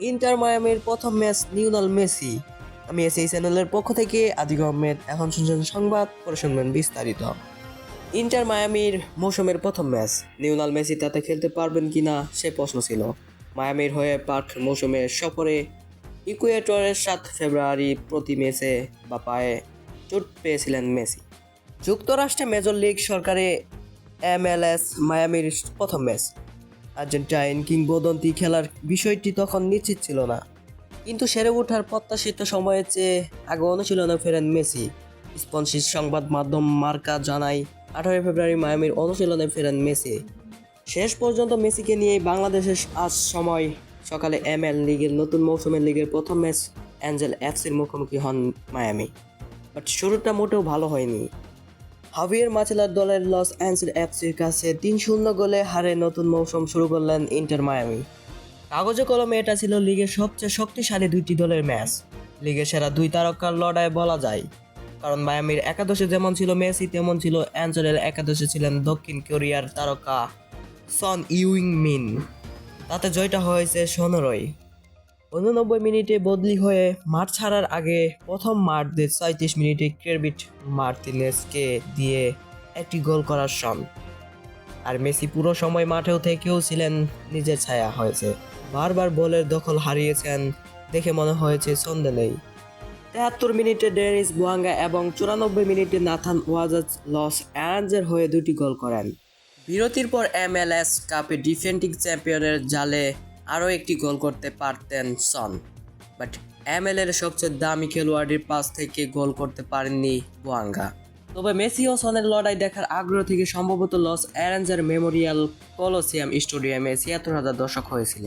Inter মায়ামির প্রথম match Lionel Messi. আমি এই চ্যানেলের পক্ষ থেকে আদিক আহমেদ। এখন শুনছেন সংবাদ, পরে শুনবেন বিস্তারিত। ইন্টার মায়ামির মৌসুমের প্রথম ম্যাচ, লিওনেল মেসি তাতে খেলতে পারবেন কিনা সে প্রশ্ন ছিল। মায়ামির হয়ে পার্ক মৌসুমের সফরে ইকুয়েটরের 7 ফেব্রুয়ারি প্রতি ম্যাচে বা পায়ে চোট পেয়েছিলেন মেসি। যুক্তরাষ্ট্রে মেজর লিগ সরকারে MLS মায়ামির প্রথম ম্যাচ। আর্জেন্টাইন কিংবদন্তি খেলার বিষয়টি তখন নিশ্চিত ছিল না, কিন্তু সেরে ওঠার প্রত্যাশিত সময়ের চেয়ে আগে অনুশীলনে ফেরেন মেসি। স্পন্সর সংবাদ মাধ্যম মার্কা জানায়, 18 ফেব্রুয়ারি মায়ামির অনুশীলনে ফেরেন মেসি। শেষ পর্যন্ত মেসিকে নিয়েই বাংলাদেশের আজ সময় সকালে লিগের নতুন মৌসুমের লিগের প্রথম ম্যাচ অ্যাঞ্জেল এফসির মুখোমুখি হন মায়ামি। বাট শুরুটা মোটেও ভালো হয়নি। হাভিয়ের মাচেলার দলের লস অ্যাঞ্জেলস এফসির কাছে 3-0 গোলে হারে নতুন মৌসুম শুরু করলেন ইন্টার মায়ামি। কাগজে কলমে এটা ছিল লিগের সবচেয়ে শক্তিশালী দুইটি দলের ম্যাচ, লিগের সেরা দুই তারকার লড়াই বলা যায়। কারণ মায়ামির একাদশে যেমন ছিল মেসি, তেমন ছিল অ্যাঞ্জেলের একাদশে ছিলেন দক্ষিণ কোরিয়ার তারকা সন ইউইং মিন। তাতে জয়টা হয়েছে 15ই। 89 মিনিটে বদলি হয়ে মাঠ ছাড়ার আগে প্রথম মার্চদের 37 মিনিটে ক্রেবিট মার্তিনেজকে দিয়ে একটি গোল করার সন। আর মেসি পুরো সময় মাঠেও থেকেও ছিলেন, নিজের ছায়া হয়েছে। বারবার বলের দখল হারিয়েছেন, দেখে মনে হয়েছে ছন্দে নেই। 73 মিনিটে ডেনিস বুয়াঙ্গা এবং 94 মিনিটে নাথান ওয়াজাজ লস অ্যাঞ্জেলের হয়ে দুটি গোল করেন। বিরতির পর MLS কাপে ডিফেন্ডিং চ্যাম্পিয়নের জালে আরও একটি গোল করতে পারতেন সন, বাট এর সবচেয়ে দামি খেলোয়াড়ের পাস থেকে গোল করতে পারেননি বুয়াঙ্গা। তবে মেসি ও সনের লড়াই দেখার আগ্রহ থেকে সম্ভবত লস অ্যাঞ্জেলেস মেমোরিয়াল কলোসিয়াম স্টেডিয়ামে ৭৬,০০০ দর্শক হয়েছিল।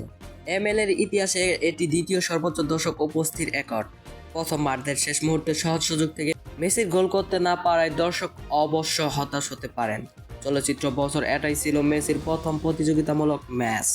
এর ইতিহাসে এটি দ্বিতীয় সর্বোচ্চ দর্শক উপস্থিতির রেকর্ড। প্রথম মার্চের শেষ মুহূর্তে সহজ সুযোগ থেকে মেসির গোল করতে না পারায় দর্শক অবশ্য হতাশ হতে পারেন। চলচ্চিত্র বছর এটাই ছিল মেসির প্রথম প্রতিযোগিতামূলক ম্যাচ।